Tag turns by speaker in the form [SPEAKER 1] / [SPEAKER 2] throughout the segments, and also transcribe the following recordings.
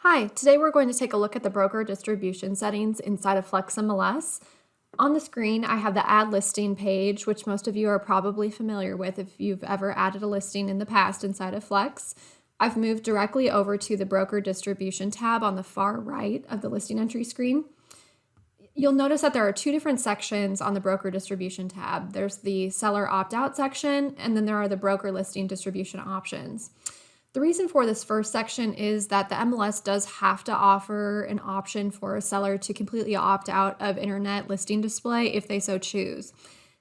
[SPEAKER 1] Hi, today we're going to take a look at the broker distribution settings inside of FlexMLS. On the screen, I have the Add Listing page, which most of you are probably familiar with if you've ever added a listing in the past inside of Flex. I've moved directly over to the Broker Distribution tab on the far right of the listing entry screen. You'll notice that there are two different sections on the Broker Distribution tab. There's the Seller Opt-out section, and then there are the Broker Listing Distribution options. The reason for this first section is that the MLS does have to offer an option for a seller to completely opt out of internet listing display if they so choose.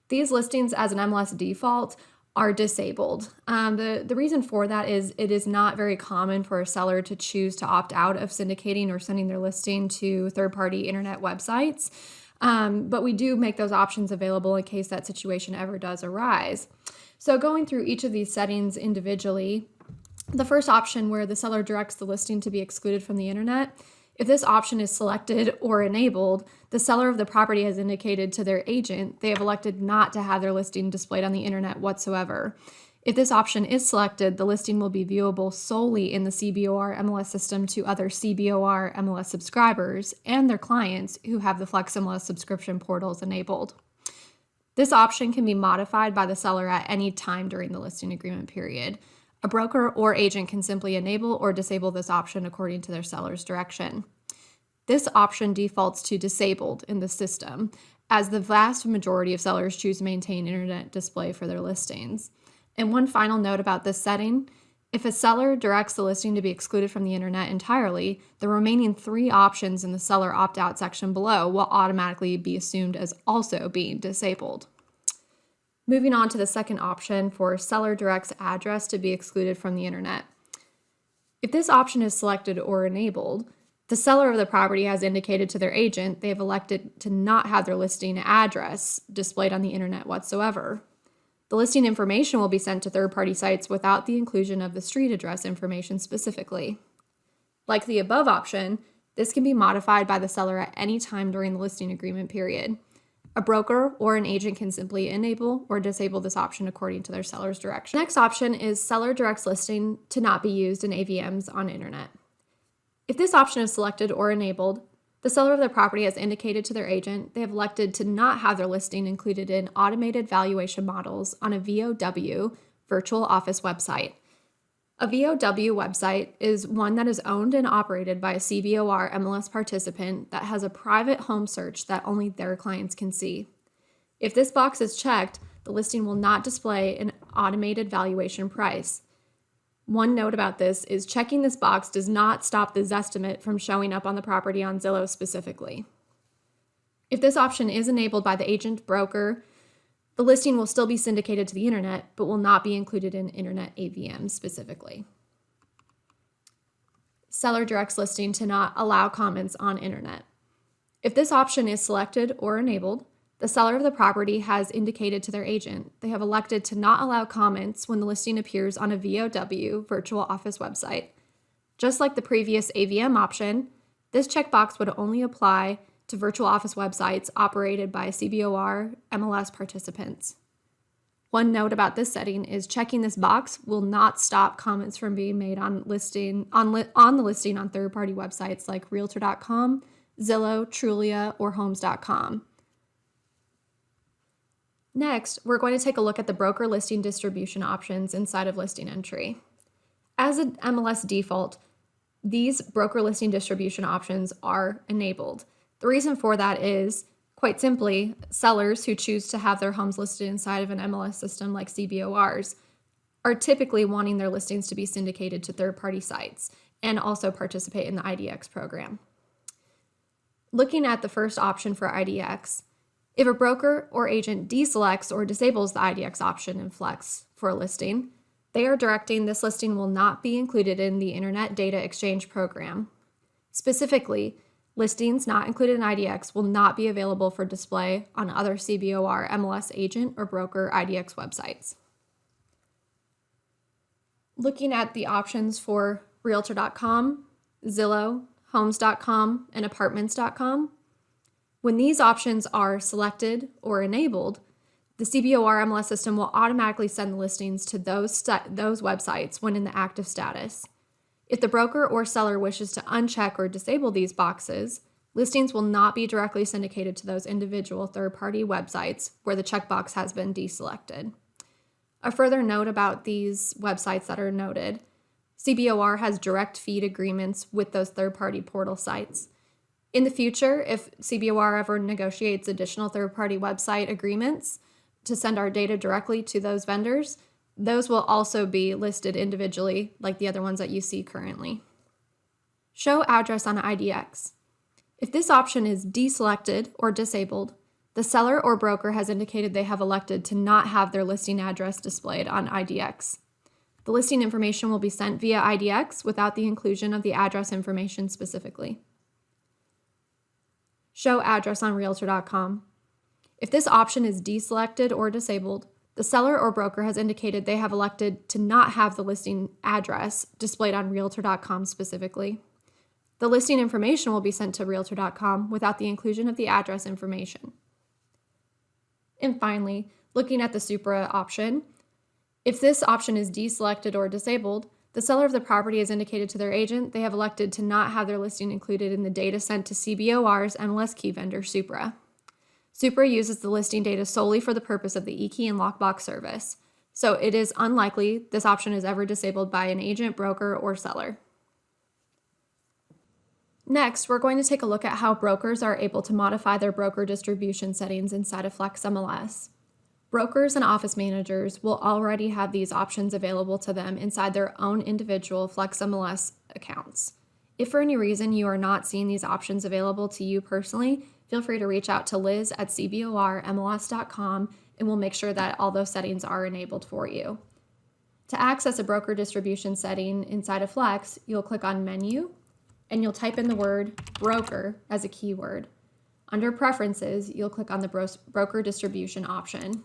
[SPEAKER 1] These listings as an MLS default are disabled. The reason for that is it is not very common for a seller to choose to opt out of syndicating or sending their listing to third-party internet websites. But we do make those options available in case that situation ever does arise. So going through each of these settings individually, the first option where the seller directs the listing to be excluded from the internet, if this option is selected or enabled, the seller of the property has indicated to their agent they have elected not to have their listing displayed on the internet whatsoever. If this option is selected, the listing will be viewable solely in the CBOR MLS system to other CBOR MLS subscribers and their clients who have the FlexMLS subscription portals enabled. This option can be modified by the seller at any time during the listing agreement period. A broker or agent can simply enable or disable this option according to their seller's direction. This option defaults to disabled in the system, as the vast majority of sellers choose to maintain internet display for their listings. And one final note about this setting, if a seller directs the listing to be excluded from the internet entirely, the remaining three options in the seller opt-out section below will automatically be assumed as also being disabled. Moving on to the second option for seller directs address to be excluded from the internet. If this option is selected or enabled, the seller of the property has indicated to their agent they have elected to not have their listing address displayed on the internet whatsoever. The listing information will be sent to third-party sites without the inclusion of the street address information specifically. Like the above option, this can be modified by the seller at any time during the listing agreement period. A broker or an agent can simply enable or disable this option according to their seller's direction. The next option is seller directs listing to not be used in AVMs on internet. If this option is selected or enabled, the seller of the property has indicated to their agent they have elected to not have their listing included in automated valuation models on a VOW, virtual office website. A VOW website is one that is owned and operated by a CBOR MLS participant that has a private home search that only their clients can see. If this box is checked, the listing will not display an automated valuation price. One note about this is checking this box does not stop the Zestimate from showing up on the property on Zillow specifically. If this option is enabled by the agent broker, the listing will still be syndicated to the internet, but will not be included in internet AVM specifically. Seller directs listing to not allow comments on internet. If this option is selected or enabled, the seller of the property has indicated to their agent they have elected to not allow comments when the listing appears on a VOW, virtual office website. Just like the previous AVM option, this checkbox would only apply to virtual office websites operated by CBOR MLS participants. One note about this setting is checking this box will not stop comments from being made on the listing on third-party websites like Realtor.com, Zillow, Trulia, or Homes.com. Next, we're going to take a look at the broker listing distribution options inside of listing entry. As an MLS default, these broker listing distribution options are enabled. The reason for that is, quite simply, sellers who choose to have their homes listed inside of an MLS system like CBORs are typically wanting their listings to be syndicated to third-party sites and also participate in the IDX program. Looking at the first option for IDX, if a broker or agent deselects or disables the IDX option in Flex for a listing, they are directing this listing will not be included in the Internet Data Exchange program. Specifically, listings not included in IDX will not be available for display on other CBOR MLS agent or broker IDX websites. Looking at the options for Realtor.com, Zillow, Homes.com, and Apartments.com, when these options are selected or enabled, the CBOR MLS system will automatically send the listings to those websites when in the active status. If the broker or seller wishes to uncheck or disable these boxes, listings will not be directly syndicated to those individual third-party websites where the checkbox has been deselected. A further note about these websites that are noted: CBOR has direct feed agreements with those third-party portal sites. In the future, if CBOR ever negotiates additional third-party website agreements to send our data directly to those vendors, those will also be listed individually like the other ones that you see currently. Show address on IDX. If this option is deselected or disabled, the seller or broker has indicated they have elected to not have their listing address displayed on IDX. The listing information will be sent via IDX without the inclusion of the address information specifically. Show address on Realtor.com. If this option is deselected or disabled, the seller or broker has indicated they have elected to not have the listing address displayed on Realtor.com specifically. The listing information will be sent to Realtor.com without the inclusion of the address information. And finally, looking at the Supra option, if this option is deselected or disabled, the seller of the property has indicated to their agent they have elected to not have their listing included in the data sent to CBOR's MLS key vendor, Supra. Supra uses the listing data solely for the purpose of the eKey and lockbox service, so it is unlikely this option is ever disabled by an agent, broker, or seller. Next, we're going to take a look at how brokers are able to modify their broker distribution settings inside of FlexMLS. Brokers and office managers will already have these options available to them inside their own individual FlexMLS accounts. If for any reason you are not seeing these options available to you personally, feel free to reach out to Liz at cbormls.com and we'll make sure that all those settings are enabled for you. To access a broker distribution setting inside of Flex, you'll click on Menu and you'll type in the word broker as a keyword. Under Preferences, you'll click on the broker distribution option.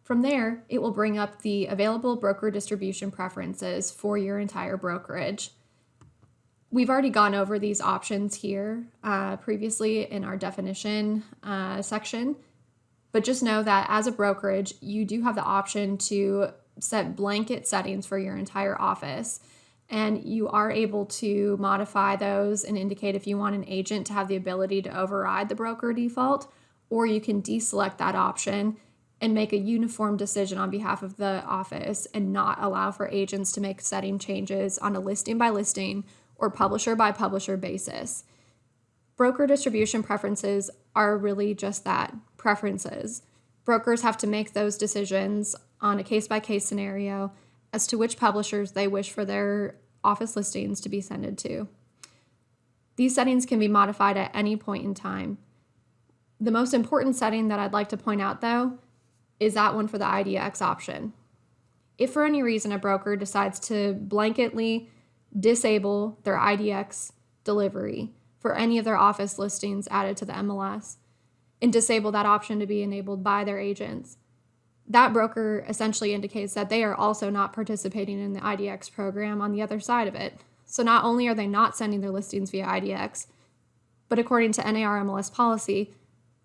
[SPEAKER 1] From there, it will bring up the available broker distribution preferences for your entire brokerage. We've already gone over these options here previously in our definition section, but just know that as a brokerage, you do have the option to set blanket settings for your entire office, and you are able to modify those and indicate if you want an agent to have the ability to override the broker default, or you can deselect that option and make a uniform decision on behalf of the office and not allow for agents to make setting changes on a listing by listing or publisher by publisher basis. Broker distribution preferences are really just that, preferences. Brokers have to make those decisions on a case-by-case scenario as to which publishers they wish for their office listings to be sent to. These settings can be modified at any point in time. The most important setting that I'd like to point out, though, is that one for the IDX option. If for any reason a broker decides to blanketly disable their IDX delivery for any of their office listings added to the MLS and disable that option to be enabled by their agents, that broker essentially indicates that they are also not participating in the IDX program on the other side of it. So not only are they not sending their listings via IDX, but according to NAR MLS policy,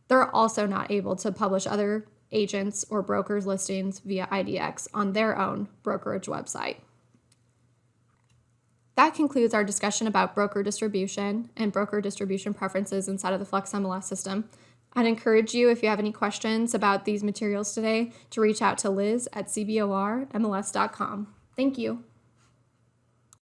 [SPEAKER 1] they're also not able to publish other agents or brokers' listings via IDX on their own brokerage website. That concludes our discussion about broker distribution and broker distribution preferences inside of the FlexMLS system. I'd encourage you, if you have any questions about these materials today, to reach out to Liz at cbormls.com. Thank you.